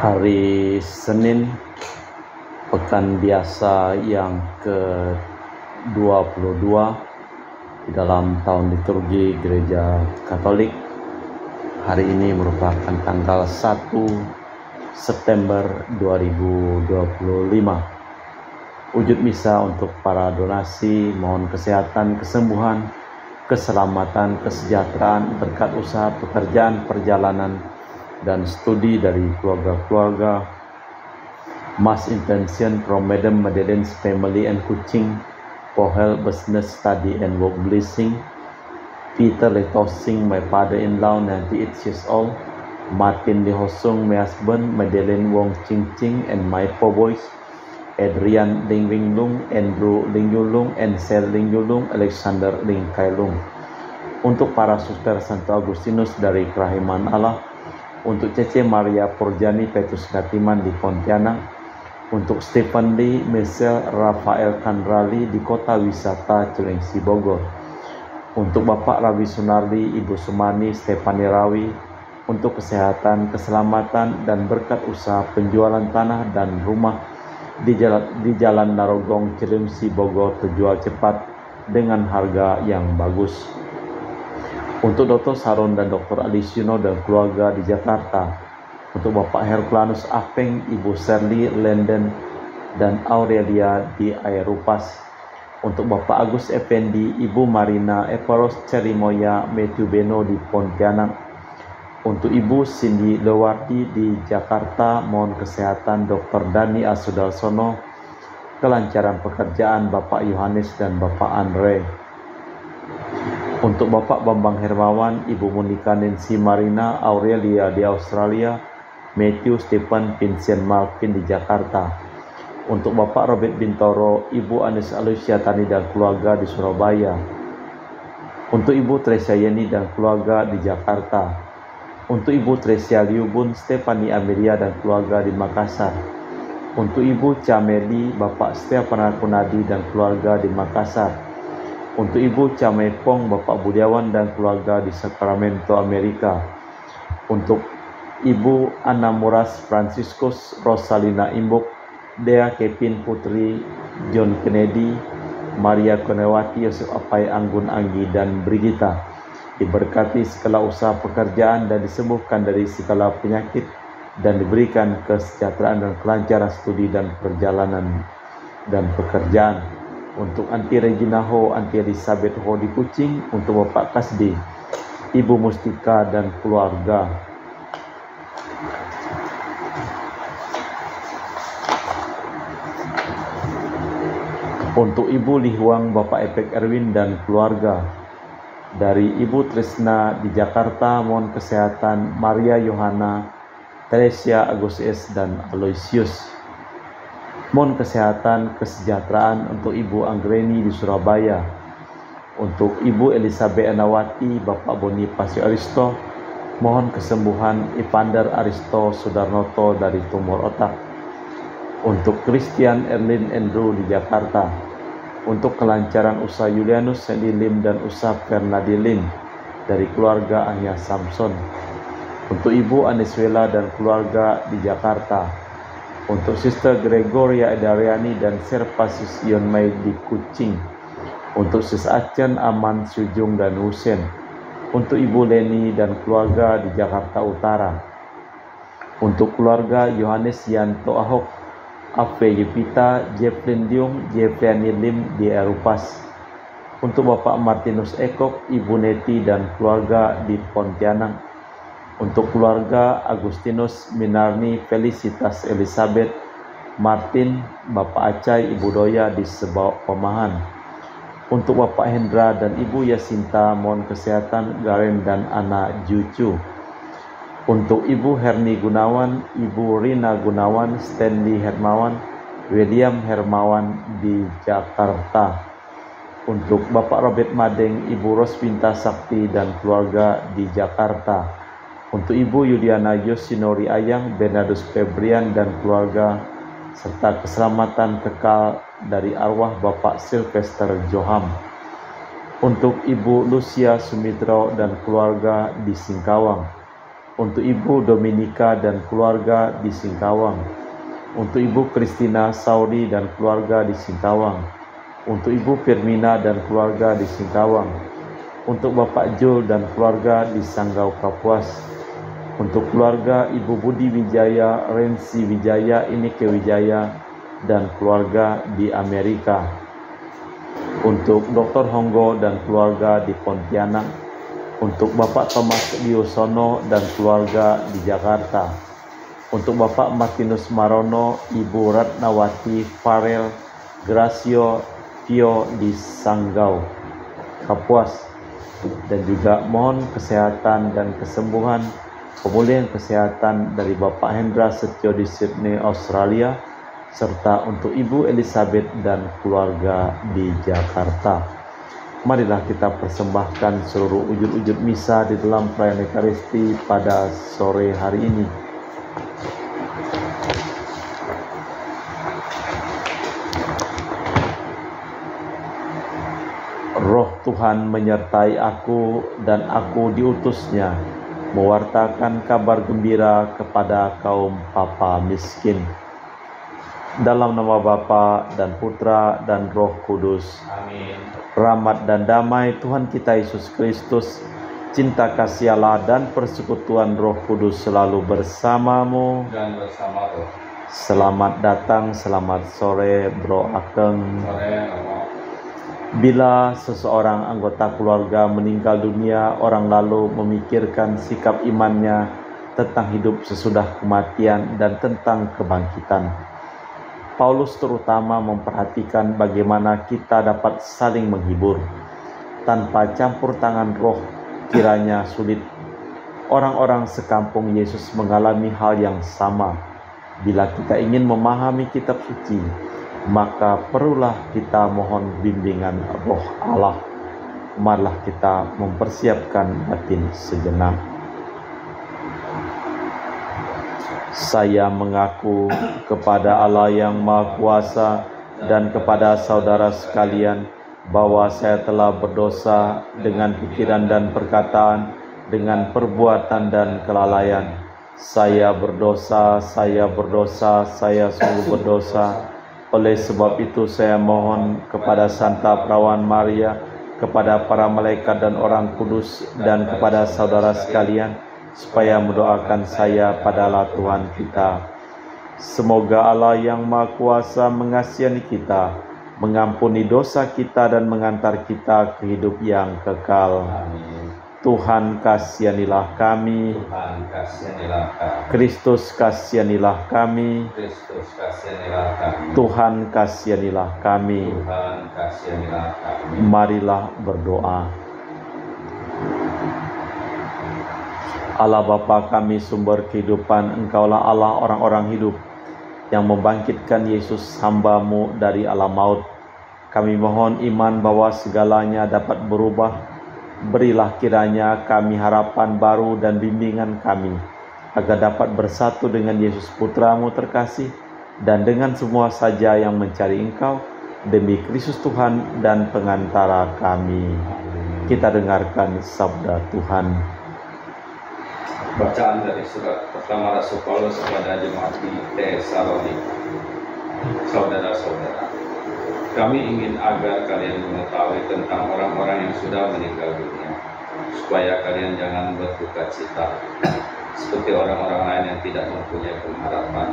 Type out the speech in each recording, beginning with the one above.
Hari Senin, pekan biasa yang ke-22 di dalam tahun liturgi Gereja Katolik. Hari ini merupakan tanggal 1 September 2025. Wujud misa untuk para donasi, mohon kesehatan, kesembuhan, keselamatan, kesejahteraan, berkat usaha, pekerjaan, perjalanan, dan studi dari keluarga-keluarga. Mass intention from Madam Madeleine's family and Kuching for health, business, study, and work blessing. Peter Letosing, my father-in-law, 98 years old. Martin Lihosung, my husband. Madeleine Wong Ching Ching, and my 4 boys. Adrian Ling Wing Lung, Andrew Ling Yulung, and Sel Ling Yulung, Alexander Ling Kai Lung. Untuk para suster Santo Agustinus dari Kerahiman Allah, untuk Cece Maria Porjani Petrus Katiman di Pontianak, untuk Stephen Lee, Michelle Rafael Kandrali di Kota Wisata Cilengsi Bogor, untuk Bapak Rabi Sunardi, Ibu Sumani, Stefani Rawi, untuk kesehatan, keselamatan, dan berkat usaha penjualan tanah dan rumah di Jalan Narogong Cilengsi Bogor terjual cepat dengan harga yang bagus. Untuk Dr. Saron dan Dr. Alisino dan keluarga di Jakarta, untuk Bapak Herculanus Apeng, Ibu Shirley Lenden, dan Aurelia di Aerupas, untuk Bapak Agus Effendi, Ibu Marina Eparos Cerimoya Matthew Beno di Pontianak, untuk Ibu Cindy Lewardi di Jakarta, mohon kesehatan Dr. Dani Asudarsono, kelancaran pekerjaan Bapak Yohanes dan Bapak Andre. Untuk Bapak Bambang Hermawan, Ibu Monika Nancy Marina Aurelia di Australia, Matthew Stephen Vincent Malvin di Jakarta. Untuk Bapak Robert Bintoro, Ibu Anis Alusia Tani dan keluarga di Surabaya. Untuk Ibu Tresia Yeni dan keluarga di Jakarta. Untuk Ibu Tresia Liubun, Stefani Amelia dan keluarga di Makassar. Untuk Ibu Cameli, Bapak Stefan Kunadi dan keluarga di Makassar. Untuk Ibu Camepong, Bapak Budiawan dan keluarga di Sacramento, Amerika. Untuk Ibu Anna Muras Franciscus, Rosalina Imbuk, Dea Kevin Putri, John Kennedy, Maria Konewati, Yosef Apai Anggun Anggi, dan Brigita. Diberkati segala usaha pekerjaan dan disembuhkan dari segala penyakit, dan diberikan kesejahteraan dan kelancaran studi dan perjalanan dan pekerjaan. Untuk Anti Regina Ho, Anti Elizabeth Ho di Kuching, untuk Bapak Kasdi, Ibu Mustika dan keluarga. Untuk Ibu Lihuang, Bapak Epek Erwin dan keluarga. Dari Ibu Trisna di Jakarta, mohon kesehatan Maria Yohana, Teresia Agustus dan Aloysius. Mohon kesehatan, kesejahteraan untuk Ibu Anggreni di Surabaya. Untuk Ibu Elizabeth Anawati, Bapak Bonifacio Aristo, mohon kesembuhan Ivander Aristo Sudarnoto dari tumor otak. Untuk Christian Erlin Andrew di Jakarta. Untuk kelancaran usaha Julianus Sandy Lim dan usaha Fernadi Lim dari keluarga Anya Samson. Untuk Ibu Aniswela dan keluarga di Jakarta. Untuk Sister Gregoria Edariani dan Serpasis Yonmai di Kuching. Untuk Sis Acen, Aman, Sujung, dan Husen. Untuk Ibu Leni dan keluarga di Jakarta Utara. Untuk keluarga Yohanes Yanto Ahok, Afe Yupita, Jefflin Diung, Jeffriani Lim di Erupas. Untuk Bapak Martinus Ekok, Ibu Neti dan keluarga di Pontianak. Untuk keluarga Agustinus Minarni Felicitas Elizabeth Martin, Bapak Acai, Ibu Doya di Sebau Pemahan. Untuk Bapak Hendra dan Ibu Yasinta, mohon kesehatan Garen dan anak Jucu. Untuk Ibu Herni Gunawan, Ibu Rina Gunawan, Stanley Hermawan, William Hermawan di Jakarta. Untuk Bapak Robert Madeng, Ibu Roswinta Sakti dan keluarga di Jakarta. Untuk Ibu Yudiana Yosinori Ayang, Bernardus Febrian dan keluarga, serta keselamatan kekal dari arwah Bapak Sylvester Joham. Untuk Ibu Lucia Sumitro dan keluarga di Singkawang. untuk Ibu Dominika dan keluarga di Singkawang, untuk Ibu Kristina Saudi dan keluarga di Singkawang, untuk Ibu Firmina dan keluarga di Singkawang, untuk Bapak Jul dan keluarga di Sanggau Kapuas, untuk keluarga Ibu Budi Wijaya, Rensi Wijaya, Inike Wijaya, dan keluarga di Amerika, untuk Dr. Honggo dan keluarga di Pontianak, untuk Bapak Thomas Diosono dan keluarga di Jakarta, untuk Bapak Martinus Marono, Ibu Ratnawati Farel Gracio Tio di Sanggau Kapuas, dan juga mohon kesehatan dan kesembuhan, pemulihan kesehatan dari Bapak Hendra Setio di Sydney, Australia, serta untuk Ibu Elizabeth dan keluarga di Jakarta. Marilah kita persembahkan seluruh ujud-ujud misa di dalam perayaan Ekaristi pada sore hari ini. Roh Tuhan menyertai aku dan aku diutusnya mewartakan kabar gembira kepada kaum papa miskin. Dalam nama Bapa dan Putra dan Roh Kudus. Amin. Rahmat dan damai Tuhan kita Yesus Kristus, cinta kasih Allah dan persekutuan Roh Kudus selalu bersamamu dan bersama Roh. Selamat datang, selamat sore Bro Akeng. Sore. Bila seseorang anggota keluarga meninggal dunia, orang lalu memikirkan sikap imannya tentang hidup sesudah kematian dan tentang kebangkitan. Paulus terutama memperhatikan bagaimana kita dapat saling menghibur. Tanpa campur tangan roh, kiranya sulit. Orang-orang sekampung Yesus mengalami hal yang sama. Bila kita ingin memahami kitab suci, maka perlulah kita mohon bimbingan roh Allah. Marilah kita mempersiapkan batin sejenak. Saya mengaku kepada Allah yang Maha Kuasa dan kepada saudara sekalian bahwa saya telah berdosa dengan pikiran dan perkataan, dengan perbuatan dan kelalaian. Saya berdosa, saya sungguh berdosa. Oleh sebab itu saya mohon kepada Santa Perawan Maria, kepada para malaikat dan orang kudus, dan kepada saudara sekalian, supaya mendoakan saya pada Allah Tuhan kita. Semoga Allah yang Maha Kuasa mengasihi kita, mengampuni dosa kita dan mengantar kita ke hidup yang kekal. Amin. Tuhan kasihanilah kami. Tuhan kasihanilah kami. Kristus kasihanilah kami. Kristus kasihanilah kami. Tuhan kasihanilah kami. Tuhan kasihanilah kami. Marilah berdoa. Allah Bapa kami sumber kehidupan, Engkaulah Allah orang-orang hidup yang membangkitkan Yesus hamba-Mu dari alam maut. Kami mohon iman bahwa segalanya dapat berubah. Berilah kiranya kami harapan baru dan bimbingan kami, agar dapat bersatu dengan Yesus Putra-Mu terkasih dan dengan semua saja yang mencari Engkau, demi Kristus Tuhan dan pengantara kami. Kita dengarkan sabda Tuhan. Bacaan dari surat pertama Rasul Paulus kepada jemaat di Tesalonika. Saudara-saudara, kami ingin agar kalian mengetahui tentang orang-orang yang sudah meninggal dunia, supaya kalian jangan berduka cita seperti orang-orang lain yang tidak mempunyai pengharapan.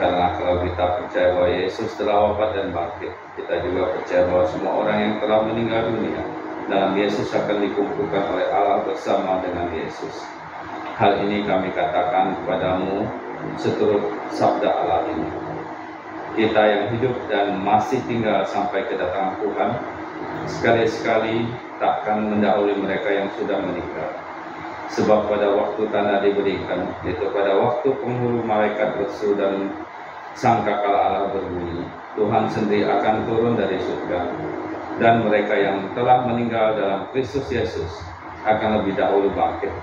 Karena kalau kita percaya bahwa Yesus telah wafat dan bangkit, kita juga percaya bahwa semua orang yang telah meninggal dunia dalam Yesus akan dikumpulkan oleh Allah bersama dengan Yesus. Hal ini kami katakan kepadamu seturut sabda Allah ini. Kita yang hidup dan masih tinggal sampai kedatangan Tuhan, sekali-sekali takkan mendahului mereka yang sudah meninggal. Sebab pada waktu tanda diberikan, yaitu pada waktu penghulu malaikat berseru dan sangkakala Allah berbunyi, Tuhan sendiri akan turun dari surga. Dan mereka yang telah meninggal dalam Kristus Yesus akan lebih dahulu bangkit.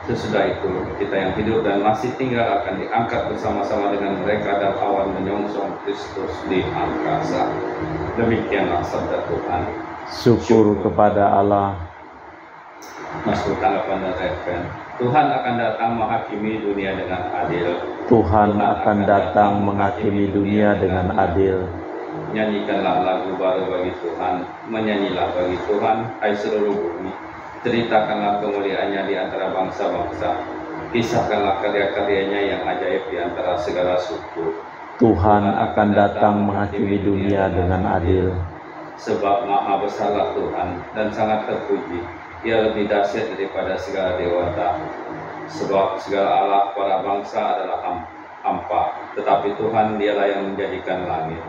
Sesudah itu, kita yang hidup dan masih tinggal akan diangkat bersama-sama dengan mereka dalam awan menyongsong Kristus di angkasa. Demikianlah sabda Tuhan. Syukur kepada Allah. Masuk tanggapan dan referen. Tuhan akan datang menghakimi dunia dengan adil. Tuhan akan datang menghakimi dunia dengan adil. Nyanyikanlah lagu baru bagi Tuhan, menyanyilah bagi Tuhan, hai seluruh bumi. Ceritakanlah kemuliaannya di antara bangsa-bangsa. Kisahkanlah karya-karyanya yang ajaib di antara segala suku. Tuhan akan datang menghakimi dunia dengan adil. Sebab maha besarlah Tuhan dan sangat terpuji. Ia lebih dahsyat daripada segala dewata. Sebab segala Allah para bangsa adalah hampa, tetapi Tuhan dialah yang menjadikan langit.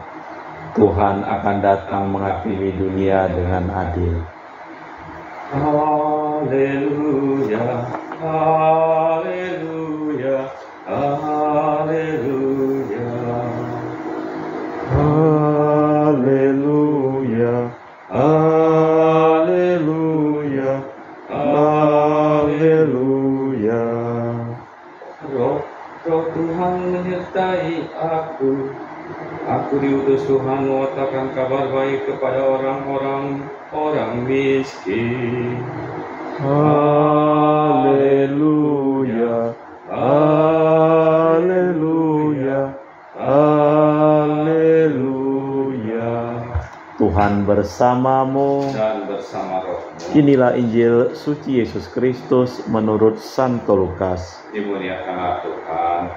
Tuhan akan datang menghakimi dunia dengan adil. Haleluya, haleluya, haleluya. Haleluya, haleluya, haleluya. Roh Tuhan menyertai aku. Aku diutus Tuhan mewartakan kabar baik kepada orang miskin. Haleluya, haleluya, haleluya. Tuhan bersamamu Dan bersama rohmu. Inilah Injil suci Yesus Kristus menurut Santo Lukas. Dimuliakanlah Tuhan.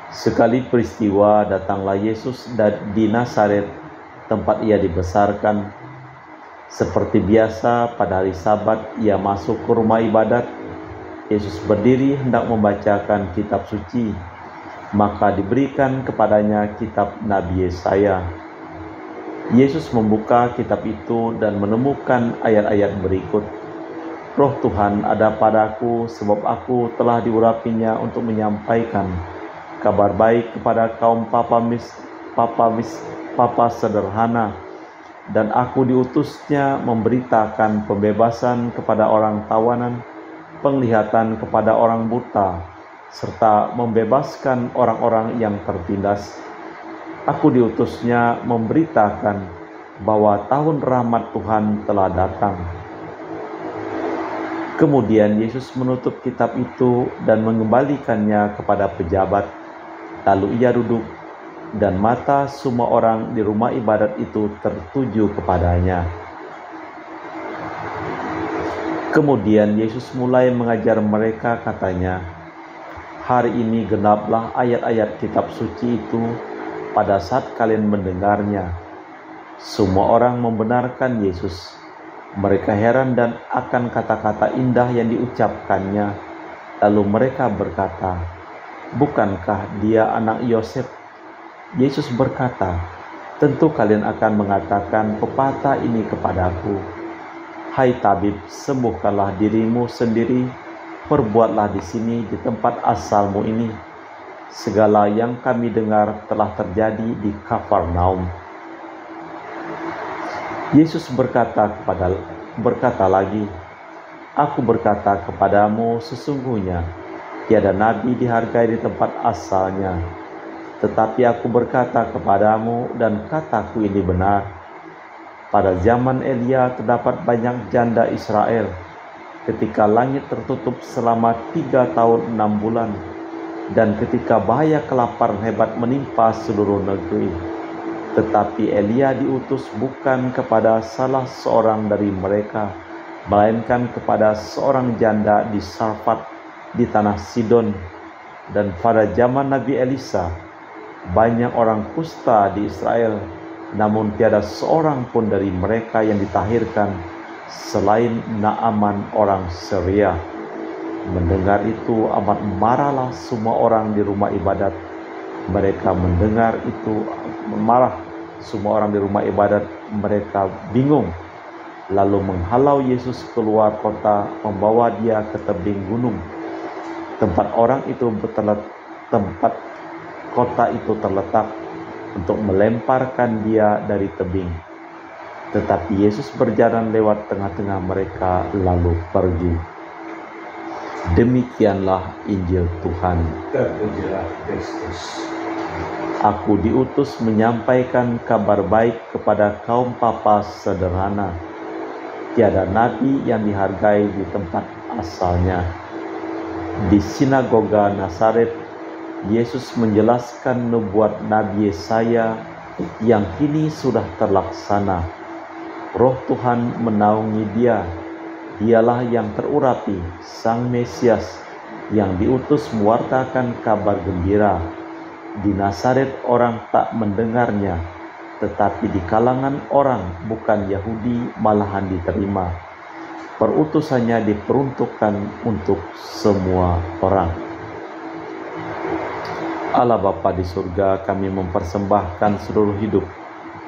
Sekali peristiwa datanglah Yesus di Nazaret, tempat ia dibesarkan. Seperti biasa pada hari Sabat ia masuk ke rumah ibadat. Yesus berdiri hendak membacakan kitab suci. Maka diberikan kepadanya kitab Nabi Yesaya. Yesus membuka kitab itu dan menemukan ayat-ayat berikut. Roh Tuhan ada padaku sebab aku telah diurapinya untuk menyampaikan kabar baik kepada kaum papa sederhana, dan aku diutusnya memberitakan pembebasan kepada orang tawanan, penglihatan kepada orang buta, serta membebaskan orang-orang yang tertindas. Aku diutusnya memberitakan bahwa tahun rahmat Tuhan telah datang. Kemudian Yesus menutup kitab itu dan mengembalikannya kepada pejabat. Lalu ia duduk, dan mata semua orang di rumah ibadat itu tertuju kepadanya. Kemudian Yesus mulai mengajar mereka, katanya, "Hari ini genaplah ayat-ayat kitab suci itu pada saat kalian mendengarnya." Semua orang membenarkan Yesus. Mereka heran dan akan kata-kata indah yang diucapkannya. Lalu mereka berkata, "Bukankah dia anak Yosef?" Yesus berkata, "Tentu kalian akan mengatakan pepatah ini kepadaku, 'Hai tabib, sembuhkanlah dirimu sendiri, perbuatlah di sini di tempat asalmu ini. Segala yang kami dengar telah terjadi di Kafarnaum.'" Yesus berkata lagi, "Aku berkata kepadamu, sesungguhnya tiada nabi dihargai di tempat asalnya. Tetapi aku berkata kepadamu, dan kataku ini benar, pada zaman Elia terdapat banyak janda Israel, ketika langit tertutup selama 3 tahun 6 bulan, dan ketika bahaya kelaparan hebat menimpa seluruh negeri. Tetapi Elia diutus bukan kepada salah seorang dari mereka, melainkan kepada seorang janda di Sarfat di tanah Sidon. Dan pada zaman Nabi Elisa, banyak orang kusta di Israel, namun tiada seorang pun dari mereka yang ditahirkan, selain Naaman orang Syria." Mendengar itu amat marahlah semua orang di rumah ibadat. Mereka mendengar itu marah semua orang di rumah ibadat, mereka bingung. Lalu menghalau Yesus keluar kota, membawa dia ke tebing gunung. Tempat kota itu terletak, untuk melemparkan dia dari tebing. Tetapi Yesus berjalan lewat tengah-tengah mereka lalu pergi. Demikianlah Injil Tuhan. Terpujilah Kristus. Aku diutus menyampaikan kabar baik kepada kaum papa sederhana, Tiada nabi yang dihargai di tempat asalnya. Di sinagoga Nazaret, Yesus menjelaskan nubuat Nabi Yesaya yang kini sudah terlaksana. Roh Tuhan menaungi dia. Dialah yang terurapi, Sang Mesias, yang diutus mewartakan kabar gembira. Di Nazaret orang tak mendengarnya, tetapi di kalangan orang bukan Yahudi malahan diterima. Perutusannya diperuntukkan untuk semua orang. Allah Bapa di surga, kami mempersembahkan seluruh hidup,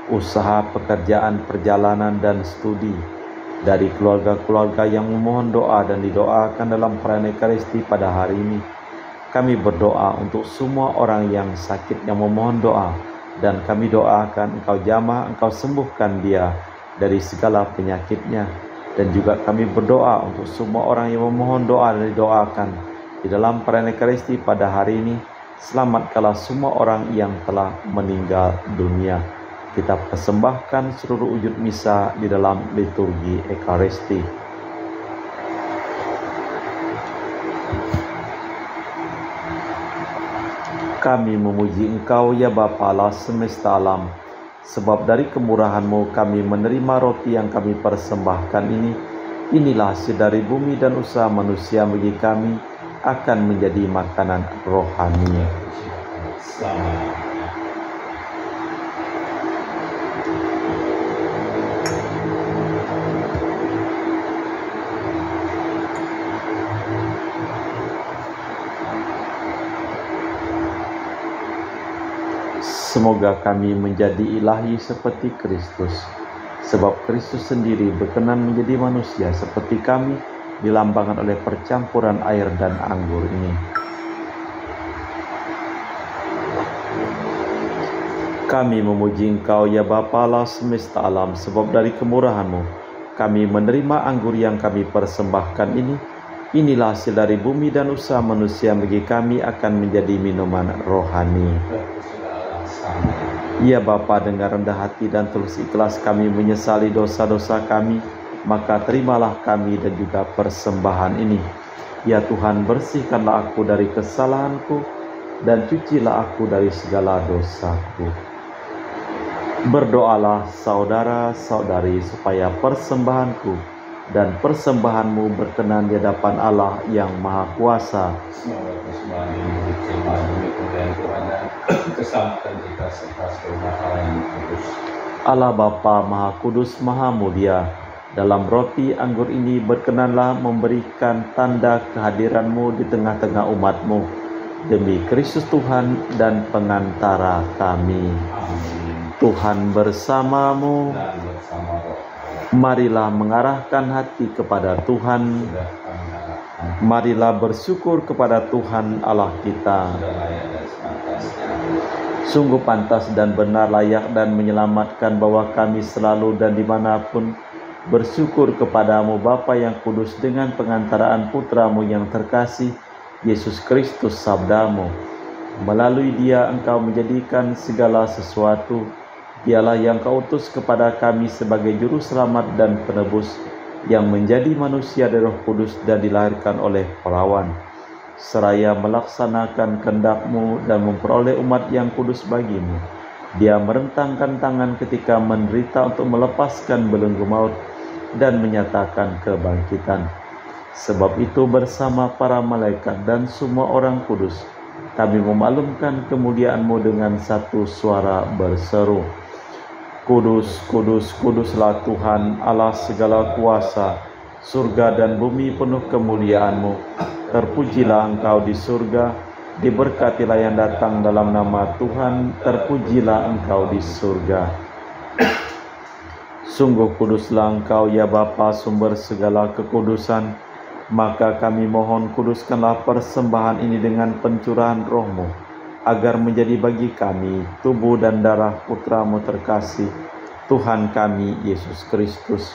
usaha, pekerjaan, perjalanan, dan studi dari keluarga-keluarga yang memohon doa dan didoakan dalam perayaan Ekaristi pada hari ini. Kami berdoa untuk semua orang yang sakit yang memohon doa, dan kami doakan Engkau jamah, Engkau sembuhkan dia dari segala penyakitnya. Dan juga kami berdoa untuk semua orang yang memohon doa dan didoakan di dalam perayaan Ekaristi pada hari ini. Selamatkanlah semua orang yang telah meninggal dunia. Kita persembahkan seluruh wujud misa di dalam liturgi Ekaristi. Kami memuji Engkau ya Bapa Allah semesta alam, sebab dari kemurahan-Mu kami menerima roti yang kami persembahkan ini. Inilah hasil dari bumi dan usaha manusia bagi kami, akan menjadi makanan rohani. Semoga kami menjadi ilahi seperti Kristus, sebab Kristus sendiri berkenan menjadi manusia seperti kami, dilambangkan oleh percampuran air dan anggur ini. Kami memuji Engkau ya Bapa Allah semesta alam, sebab dari kemurahan-Mu kami menerima anggur yang kami persembahkan ini. Inilah hasil dari bumi dan usaha manusia bagi kami, akan menjadi minuman rohani. Ya Bapa, dengan rendah hati dan tulus ikhlas kami menyesali dosa-dosa kami, maka terimalah kami dan juga persembahan ini. Ya Tuhan, bersihkanlah aku dari kesalahanku dan cucilah aku dari segala dosaku. Berdoalah saudara-saudari supaya persembahanku dan persembahanmu berkenan di hadapan Allah yang Maha Kuasa. Semoga persembahan ini diterima demi kemuliaan Tuhan dan keselamatan kita serta seluruh Allah yang kudus. Allah Bapa Maha Kudus Maha Mulia, dalam roti anggur ini berkenanlah memberikan tanda kehadiran-Mu di tengah-tengah umat-Mu, demi Kristus Tuhan dan pengantara kami. Amin. Tuhan bersamamu. Dan bersama roh. Marilah mengarahkan hati kepada Tuhan. Sudah kami harapkan. Marilah bersyukur kepada Tuhan Allah kita. Sudah layak dan sepantasnya. Sungguh pantas dan benar, layak dan menyelamatkan bahwa kami selalu dan dimanapun bersyukur kepadamu Bapa yang kudus, dengan pengantaraan Putramu yang terkasih, Yesus Kristus sabdamu. Melalui Dia Engkau menjadikan segala sesuatu. Dialah yang Kau utus kepada kami sebagai juru selamat dan penebus, yang menjadi manusia dari Roh Kudus dan dilahirkan oleh perawan, seraya melaksanakan kehendak-Mu dan memperoleh umat yang kudus bagi-Mu. Dia merentangkan tangan ketika menderita untuk melepaskan belenggu maut dan menyatakan kebangkitan. Sebab itu bersama para malaikat dan semua orang kudus, kami memaklumkan kemuliaan-Mu dengan satu suara berseru, Kudus, kudus, kuduslah Tuhan Allah segala kuasa, surga dan bumi penuh kemuliaan-Mu. Terpujilah Engkau di surga, diberkatilah yang datang dalam nama Tuhan, terpujilah Engkau di surga. Sungguh kuduslah Engkau ya Bapa, sumber segala kekudusan. Maka kami mohon, kuduskanlah persembahan ini dengan pencurahan Roh-Mu, agar menjadi bagi kami tubuh dan darah Putra-Mu terkasih, Tuhan kami Yesus Kristus.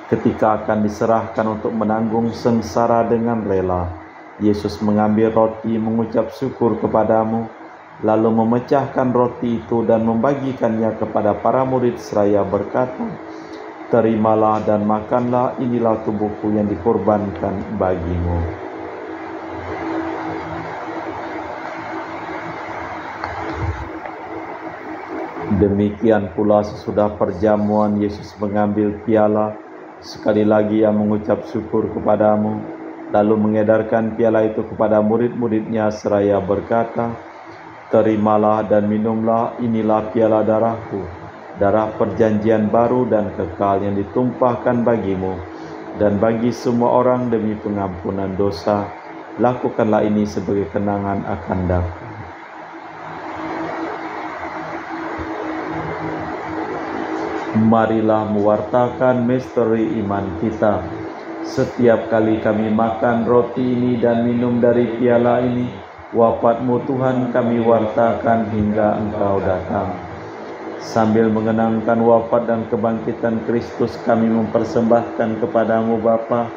Ketika akan diserahkan untuk menanggung sengsara dengan rela, Yesus mengambil roti, mengucap syukur kepadamu, lalu memecahkan roti itu dan membagikannya kepada para murid seraya berkata, terimalah dan makanlah, inilah tubuhku yang dikorbankan bagimu. Demikian pula sesudah perjamuan Yesus mengambil piala, sekali lagi ia mengucap syukur kepadamu, lalu mengedarkan piala itu kepada murid-muridnya seraya berkata, terimalah dan minumlah, inilah piala darahku, darah perjanjian baru dan kekal yang ditumpahkan bagimu dan bagi semua orang demi pengampunan dosa. Lakukanlah ini sebagai kenangan akan daku. Marilah mewartakan misteri iman kita. Setiap kali kami makan roti ini dan minum dari piala ini, wafat-Mu Tuhan kami wartakan hingga Engkau datang. Sambil mengenangkan wafat dan kebangkitan Kristus, kami mempersembahkan kepadamu Bapa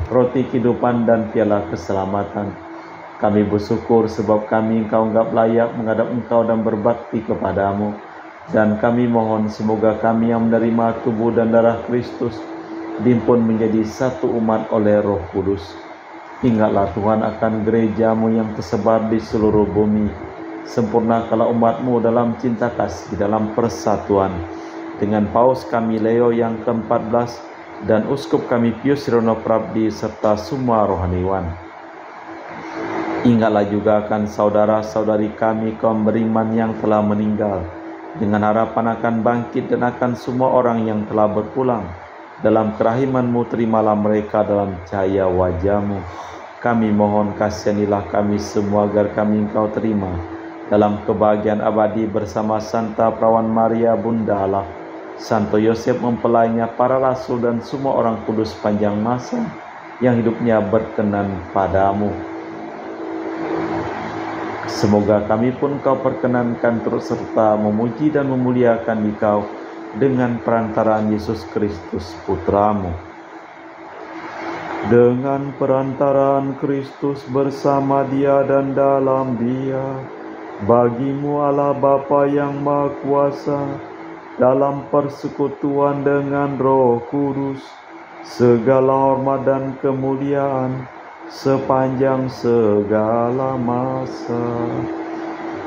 roti kehidupan dan piala keselamatan. Kami bersyukur sebab kami Engkau anggap layak menghadap Engkau dan berbakti kepadamu. Dan kami mohon semoga kami yang menerima tubuh dan darah Kristus dihimpun menjadi satu umat oleh Roh Kudus. Ingatlah Tuhan akan gereja-Mu yang tersebar di seluruh bumi. Sempurnakanlah umat-Mu dalam cinta kasih, dalam persatuan dengan Paus kami Leo yang ke-14 dan Uskup kami Pius Rono Prabdi serta semua rohaniwan. Ingatlah juga akan saudara-saudari kami kaum beriman yang telah meninggal, dengan harapan akan bangkit dan akan semua orang yang telah berpulang. Dalam kerahiman-Mu terimalah mereka dalam cahaya wajah-Mu. Kami mohon kasihanilah kami semua agar kami Engkau terima dalam kebahagiaan abadi bersama Santa Perawan Maria Bunda Allah, Santo Yosef mempelainya, para rasul dan semua orang kudus panjang masa yang hidupnya berkenan padamu. Semoga kami pun Kau perkenankan turut serta memuji dan memuliakan Dikau dengan perantaraan Yesus Kristus Putra-Mu. Dengan perantaraan Kristus bersama Dia dan dalam Dia, bagi-Mu Allah Bapa yang Maha Kuasa, dalam persekutuan dengan Roh Kudus, segala hormat dan kemuliaan sepanjang segala masa.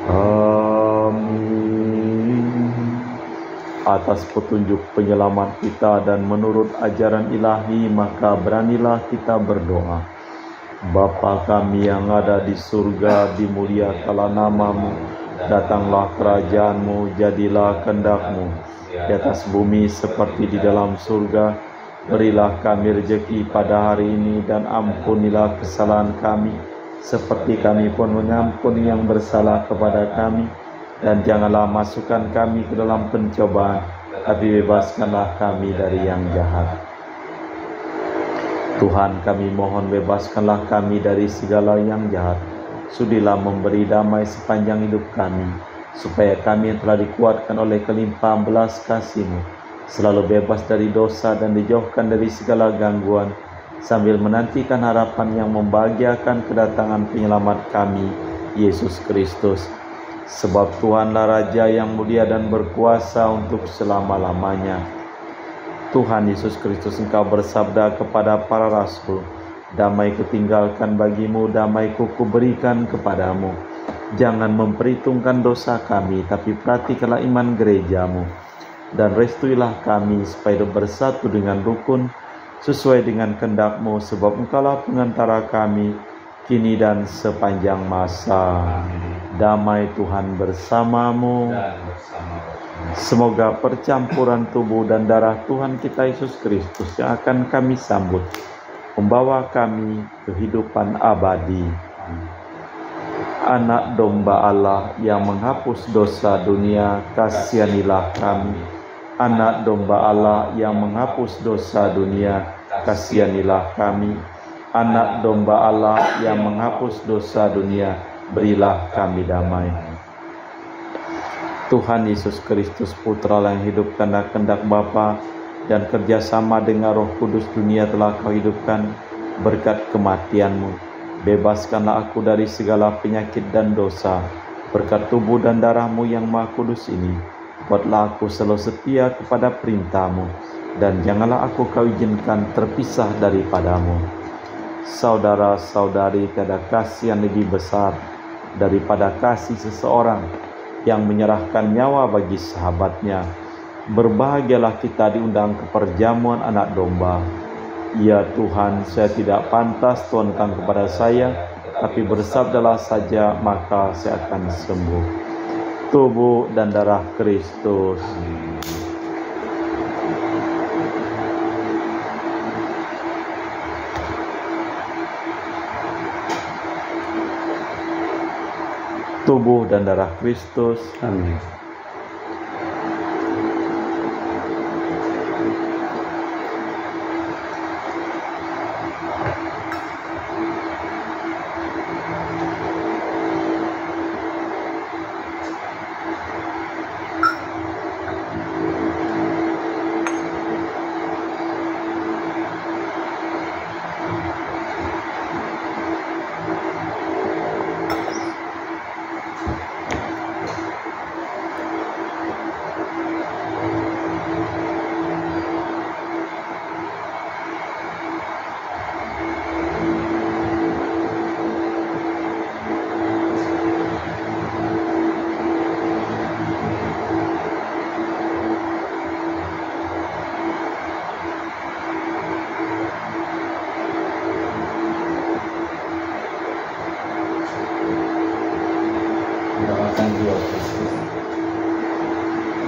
Amin. Atas petunjuk penyelamat kita dan menurut ajaran ilahi, maka beranilah kita berdoa. Bapa kami yang ada di surga, dimuliakanlah nama-Mu, datanglah kerajaan-Mu, jadilah kehendak-Mu di atas bumi seperti di dalam surga. Berilah kami rezeki pada hari ini dan ampunilah kesalahan kami seperti kami pun mengampuni yang bersalah kepada kami, dan janganlah masukkan kami ke dalam pencobaan, tapi bebaskanlah kami dari yang jahat. Tuhan, kami mohon bebaskanlah kami dari segala yang jahat. Sudilah memberi damai sepanjang hidup kami, supaya kami yang telah dikuatkan oleh kelimpahan belas kasih-Mu selalu bebas dari dosa dan dijauhkan dari segala gangguan, sambil menantikan harapan yang membahagiakan kedatangan penyelamat kami, Yesus Kristus. Sebab Tuhanlah Raja yang mulia dan berkuasa untuk selama-lamanya. Tuhan Yesus Kristus, Engkau bersabda kepada para rasul, damai kutinggalkan bagimu, damai kuberikan kepadamu. Jangan memperhitungkan dosa kami, tapi perhatikanlah iman gereja-Mu. Dan restuilah kami supaya bersatu dengan rukun sesuai dengan kehendak-Mu, sebab Engkaulah pengantara kami kini dan sepanjang masa. Damai Tuhan bersamamu. Semoga percampuran tubuh dan darah Tuhan kita Yesus Kristus yang akan kami sambut membawa kami kehidupan abadi. Anak domba Allah yang menghapus dosa dunia, kasihanilah kami. Anak domba Allah yang menghapus dosa dunia, kasihanilah kami. Anak domba Allah yang menghapus dosa dunia, berilah kami damai. Tuhan Yesus Kristus Putra yang hidup karena kehendak Bapa dan kerjasama dengan Roh Kudus, dunia telah Kau hidupkan berkat kematian-Mu. Bebaskanlah aku dari segala penyakit dan dosa berkat tubuh dan darah-Mu yang Maha Kudus ini. Buatlah aku selalu setia kepada perintah-Mu dan janganlah aku kau izinkan terpisah daripadamu. Saudara-saudari, tiada kasih yang lebih besar daripada kasih seseorang yang menyerahkan nyawa bagi sahabatnya. Berbahagialah kita diundang ke perjamuan anak domba. Ya Tuhan, saya tidak pantas tuankan kepada saya, tapi bersabdalah saja maka saya akan sembuh. Tubuh dan darah Kristus. Tubuh dan darah Kristus. Amin.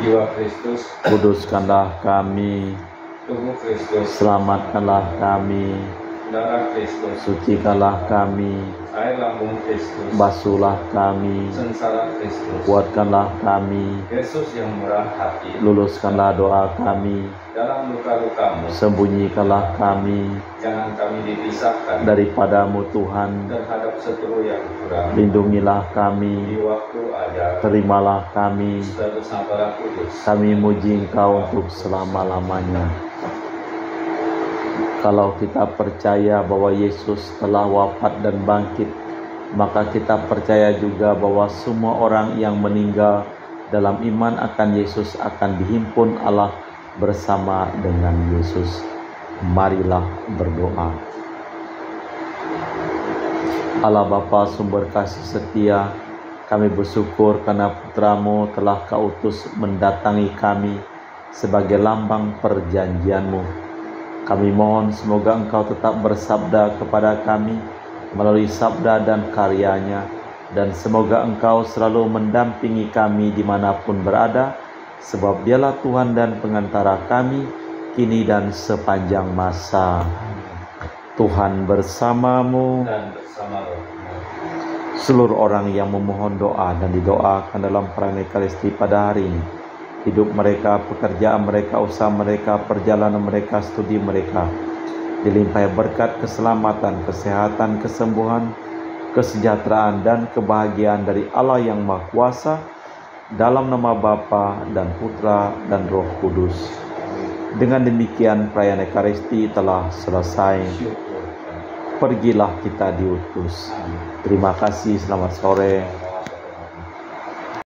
Jiwa Kristus, Kuduskanlah kami, tubuh Kristus, selamatkanlah kami, darah Kristus, sucikanlah kami, air lambung Kristus, basuhlah kami, sengsara Kristus, kuatkanlah kami, Yesus yang murah hati, luluskanlah doa kami, dalam luka-lukamu, sembunyikanlah kami jangan kami dipisahkan daripadamu Tuhan, terhadap seteru yang kurang, lindungilah di kami, waktu ada, terimalah kami, bersama Roh Kudus, kami muji Engkau untuk selama-lamanya. Kalau kita percaya bahwa Yesus telah wafat dan bangkit, maka kita percaya juga bahwa semua orang yang meninggal dalam iman akan Yesus akan dihimpun Allah bersama dengan Yesus. Marilah berdoa. Allah Bapa sumber kasih setia, kami bersyukur karena Putra-Mu telah Kau utus mendatangi kami sebagai lambang perjanjian-Mu. Kami mohon semoga Engkau tetap bersabda kepada kami melalui sabda dan karya-Nya, dan semoga Engkau selalu mendampingi kami dimanapun berada, sebab Dialah Tuhan dan pengantara kami kini dan sepanjang masa. Tuhan bersamamu. dan bersama Roh. Seluruh orang yang memohon doa dan didoakan dalam perayaan Ekaristi pada hari ini, hidup mereka, pekerjaan mereka, usaha mereka, perjalanan mereka, studi mereka, dilimpahi berkat keselamatan, kesehatan, kesembuhan, kesejahteraan, dan kebahagiaan dari Allah yang Maha Kuasa, dalam nama Bapa dan Putra dan Roh Kudus. Dengan demikian perayaan Ekaristi telah selesai. Syukur. Pergilah kita diutus. Terima kasih, selamat sore.